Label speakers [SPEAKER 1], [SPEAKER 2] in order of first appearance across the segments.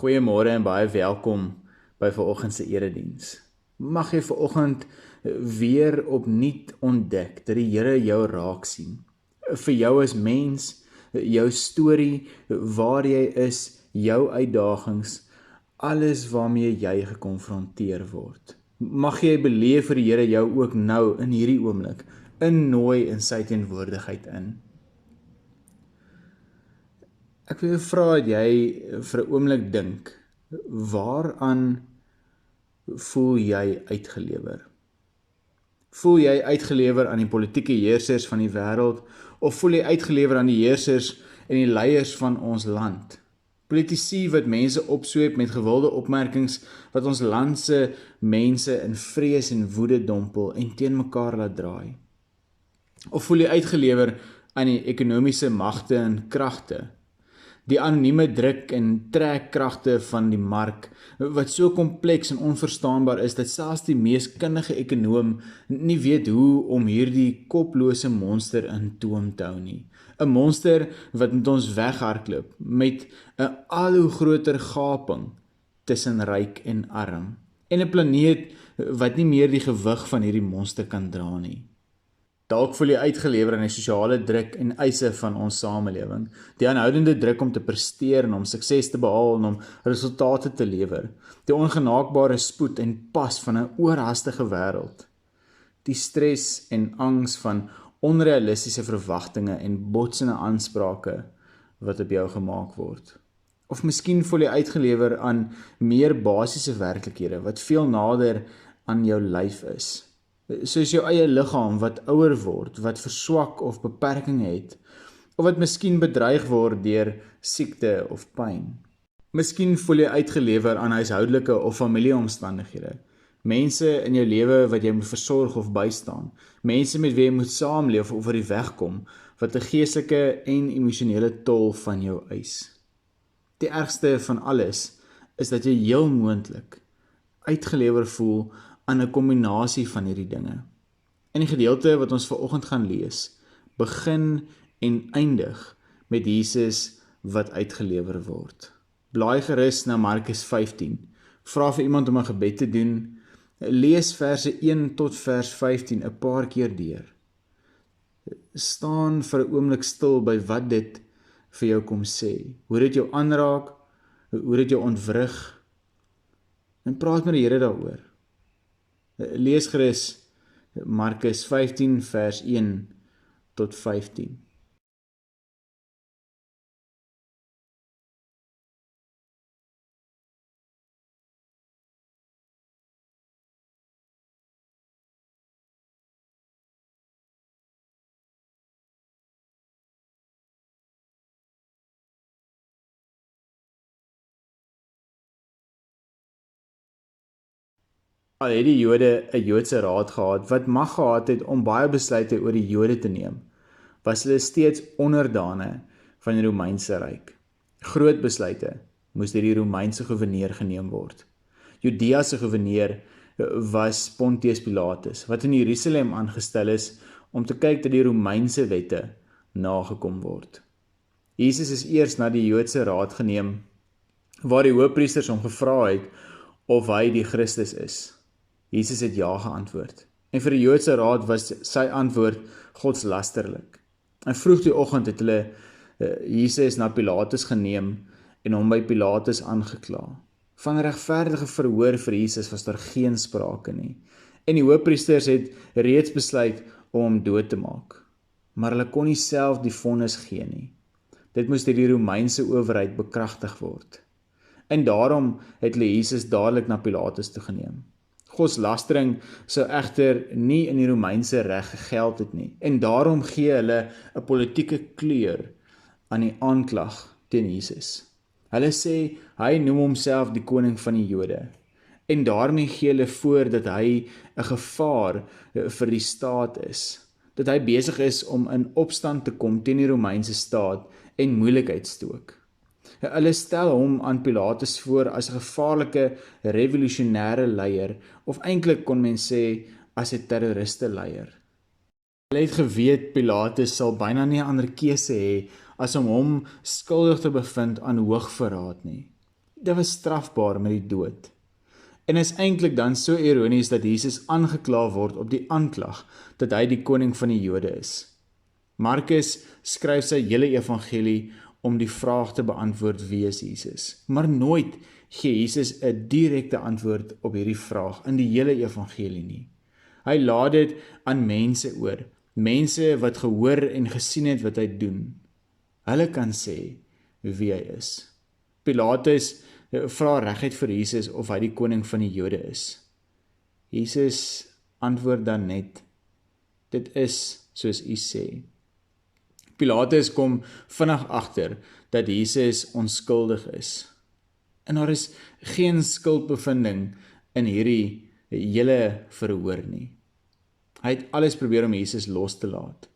[SPEAKER 1] Goeiemôre en baie welkom by vanoggend se erediens. Mag jy vanoggend weer opnuut ontdek dat die Here jou raak sien. Vir jou as mens, jou storie, waar jy is, jou uitdagings, alles waarmee jy gekonfronteer word. Mag jy beleef vir die Here jou ook nou in hierdie oomblik innooi in sy teenwoordigheid in. Ek wil jou vra dat jy vir 'n oomblik dink, waaraan voel jy uitgelewer? Voel jy uitgelewer aan die politieke heersers van die wêreld, of voel jy uitgelewer aan die heersers en die leiers van ons land? Politici wat mense opsweep met gewilde opmerkings wat ons land se mense in vrees en woede dompel en teen mekaar laat draai? Of voel jy uitgelewer aan die ekonomiese magte en kragte? Die anonieme druk en trekkragte van die mark, wat so kompleks en onverstaanbaar is, dat selfs die mees kundige ekonoom nie weet hoe om hierdie koplose monster in toom te hou nie. 'n Monster wat met ons weghardloop, met 'n al hoe groter gaping tussen ryk en arm, en 'n planeet wat nie meer die gewig van hierdie monster kan dra nie. Dalk voel jy uitgelewer aan die sosiale druk en eise van ons samelewing, die aanhoudende druk om te presteer en om sukses te behaal en om resultate te lewer, die ongenaakbare spoed en pas van 'n oorhaastige wêreld, die stres en angs van onrealistiese verwagtinge en botsende aansprake wat op jou gemaak word. Of miskien voel jy uitgelewer aan meer basiese werklikhede wat veel nader aan jou lyf is, soos jou eie liggaam wat ouer word, wat verswak of beperkings het, of wat miskien bedreig word deur siekte of pyn. Miskien voel jy uitgelewer aan huishoudelike of familieomstandighede, mense in jou lewe wat jy moet versorg of bystaan, mense met wie jy moet saamleef of oor die weg kom, wat 'n geestelike en emosionele tol van jou eis. Die ergste van alles is dat jy heel moontlik uitgelewer voel aan 'n kombinasie van hierdie dinge. In die gedeelte wat ons vanoggend gaan lees, begin en eindig met Jesus wat uitgelewer word. Blaai gerus na Markus 15. Vra vir iemand om 'n gebed te doen. Lees verse 1 tot vers 15 'n paar keer deur. Staan vir 'n oomblik stil by wat dit vir jou kom sê. Hoe dit jou aanraak, hoe dit jou ontwrig, en praat met die Here daaroor. Lees gerus Markus 15 vers 1 tot 15. Al het die Jode 'n Joodse raad gehad wat mag gehad het om baie besluite oor die Jode te neem, was hulle steeds onderdane van die Romeinse ryk. Groot besluite moes deur die Romeinse goewerneur geneem word. Judea se goewerneur was Pontius Pilatus, wat in Jerusalem aangestel is om te kyk dat die Romeinse wette nagekom word. Jesus is eers na die Joodse raad geneem, waar die hoofpriesters hom gevra het of hy die Christus is. Jesus het ja geantwoord. En vir die Joodse raad was sy antwoord godslasterlik. En vroeg die oggend het hulle Jesus na Pilatus geneem en hom by Pilatus aangekla. Van regverdige verhoor vir Jesus was daar geen sprake nie. En die hoofpriesters het reeds besluit om hom dood te maak. Maar hulle kon nie self die vonnis gee nie. Dit moes deur die Romeinse owerheid bekragtig word. En daarom het hulle Jesus dadelik na Pilatus toegeneem. Godslastering sou egter nie in die Romeinse reg gegeld het nie, en daarom gee hulle 'n politieke kleur aan die aanklag teen Jesus. Hulle sê hy noem homself die koning van die Jode, en daarmee gee hulle voor dat hy 'n gevaar vir die staat is, dat hy besig is om in opstand te kom teen die Romeinse staat en moeilikheid stook. Hulle stel hom aan Pilatus voor as 'n gevaarlike revolusionêre leier, of eintlik kon men sê as 'n terroriste leier. Hulle het geweet Pilatus sal byna nie 'n ander keuse hê as om hom skuldig te bevind aan hoogverraad nie. dit was strafbaar met die dood. En is eintlik dan so ironies dat Jesus aangekla word op die aanklag dat hy die koning van die Jode is. Markus skryf sy hele evangelie om die vraag te beantwoord wie is Jesus. Maar nooit gee Jesus 'n direkte antwoord op hierdie vraag in die hele evangelie nie. Hy laat dit aan mense oor, mense wat gehoor en gesien het wat hy doen. Hulle kan sê wie hy is. Pilatus vra reguit vir Jesus of hy die koning van die Jode is. Jesus antwoord dan net, dit is soos u sê. Pilatus kom vinnig agter dat Jesus onskuldig is. En daar is geen skuldbevinding in hierdie hele verhoor nie. Hy het alles probeer om Jesus los te laat.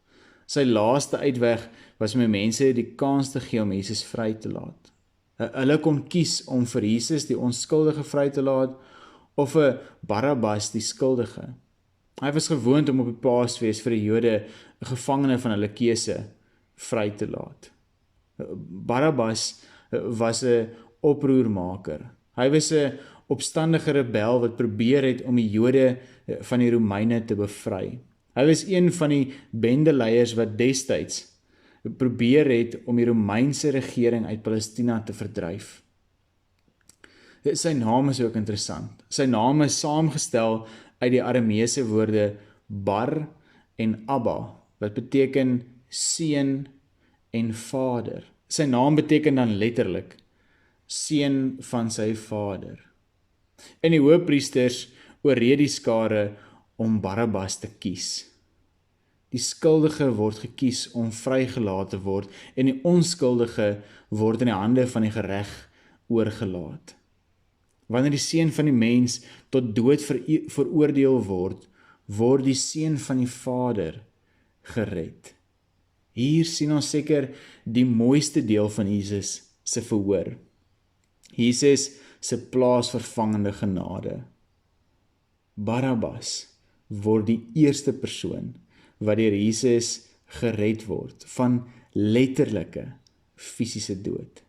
[SPEAKER 1] Sy laaste uitweg was om mense die kans te gee om Jesus vry te laat. Hulle kon kies om vir Jesus die onskuldige vry te laat of vir Barabbas die skuldige. Hy was gewoond om op die Paasfees vir die Jode 'n gevangene van hulle keuse vry te laat. Barabbas was 'n oproermaker. Hy was 'n opstandige rebel wat probeer het om die Jode van die Romeine te bevry. Hy was een van die bendeleiers wat destyds probeer het om die Romeinse regering uit Palestina te verdryf. Sy naam is ook interessant. Sy naam is saamgestel uit die Arameese woorde Bar en Abba, wat beteken seun en vader. Sy naam beteken dan letterlik seun van sy vader. En die hoëpriesters oorreed die skare om Barabbas te kies. Die skuldige word gekies om vrygelaat te word en die onskuldige word in die hande van die gereg oorgelaat. Wanneer die seun van die mens tot dood veroordeel word, word die seun van die Vader gered. Hier sien ons seker die mooiste deel van Jesus se verhoor. Jesus se plaasvervangende genade. Barabbas word die eerste persoon wat deur Jesus gered word van letterlike fisiese dood.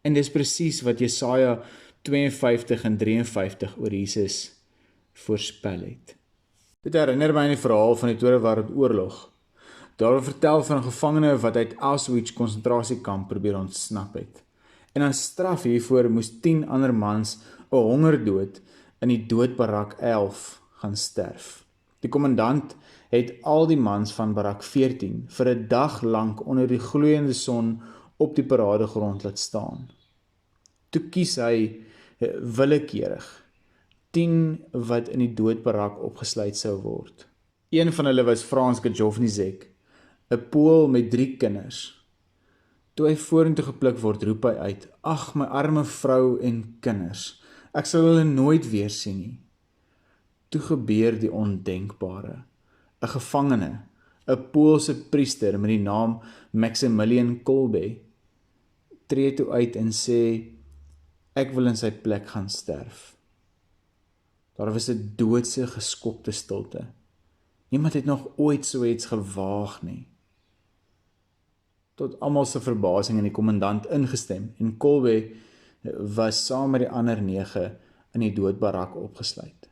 [SPEAKER 1] En dis presies wat Jesaja 52 en 53 oor Jesus voorspel het. Dit herinner my aan die verhaal van die Tweede Wêreldoorlog. Daar word vertel van 'n gevangene wat uit Auschwitz konsentrasiekamp probeer ontsnap het. En as straf hiervoor moes 10 ander mans 'n hongerdood in die doodbarak 11 gaan sterf. Die kommandant het al die mans van barak 14 vir 'n dag lank onder die gloeiende son op die paradegrond laat staan. Toe kies hy willekeurig 10 wat in die doodbarak opgesluit sou word. Een van hulle was Frans Gajovnicek, 'n Pool met 3 kinders. Toe hy vorentoe gepluk word, roep hy uit, "Ag, my arme vrou en kinders, ek sal hulle nooit weer sien nie." Toe gebeur die ondenkbare. 'n Gevangene, 'n Poolse priester met die naam Maximilian Kolbe, tree toe uit en sê, "Ek wil in sy plek gaan sterf." Daar was 'n doodse, geskokte stilte. Niemand het nog ooit so iets gewaag nie. Tot almal se verbasing en die kommandant ingestem en Kolbe was saam met die ander 9 in die doodbarak opgesluit.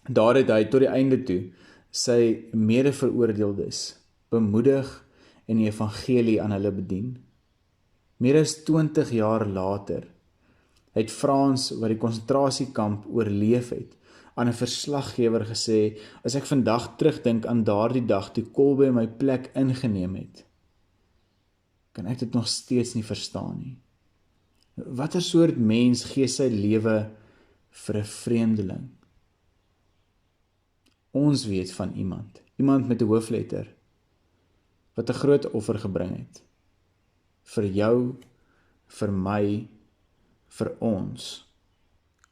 [SPEAKER 1] Daar het hy tot die einde toe sy mede-veroordeeldes bemoedig en die evangelie aan hulle bedien. Meer as 20 jaar later het Frans, wat die konsentrasiekamp oorleef het, aan 'n verslaggewer gesê, "As ek vandag terugdink aan daardie dag toe Kolbe my plek ingeneem het, kan ek dit nog steeds nie verstaan nie. Watter soort mens gee sy lewe vir 'n vreemdeling?" Ons weet van iemand met 'n hoofletter, wat 'n groot offer gebring het. Vir jou, vir my, vir ons.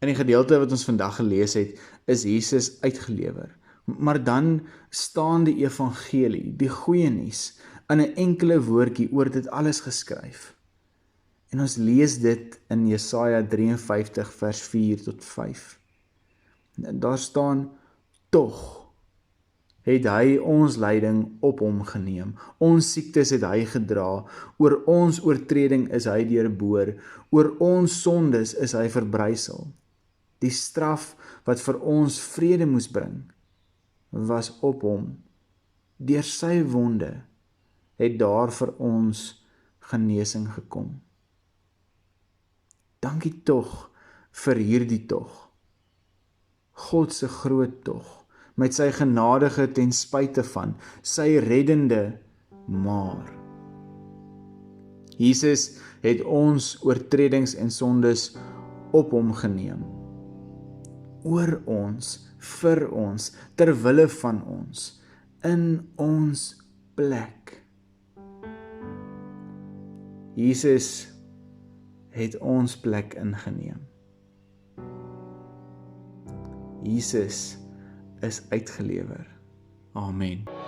[SPEAKER 1] In die gedeelte wat ons vandag gelees het, is Jesus uitgelewer. Maar dan staan die evangelie, die goeie nuus, in 'n enkele woordjie oor dit alles geskryf. En ons lees dit in Jesaja 53 vers 4 tot 5. En daar staan, "Tog het hy ons lyding op hom geneem. Ons siektes het hy gedra, oor ons oortreding is hy deurboor, oor ons sondes is hy verbrysel. Die straf wat vir ons vrede moes bring, was op hom. Deur sy wonde het daar vir ons genesing gekom. Dankie tog vir hierdie tog. God se groot tog, met sy genadige ten spyte van, sy reddende maar. Jesus het ons oortredings en sondes op hom geneem. Oor ons, vir ons, ter wille van ons, in ons plek. Jesus het ons plek ingeneem. Jesus is uitgelewer. Amen.